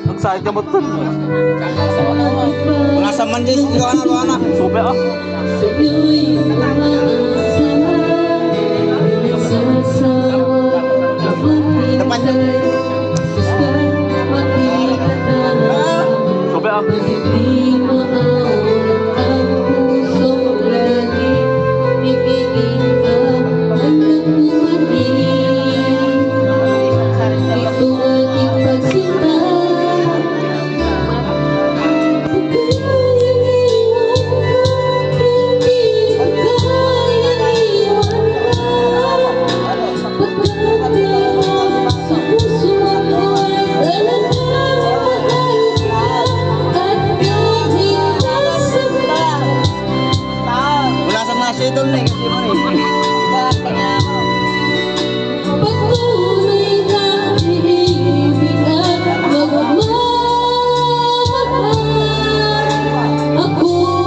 Magsakit ka mo ito. Wala sa mandis, luwana. Supe ah. Depan. Supe ah. Wala sa mga sidol na, kasi mo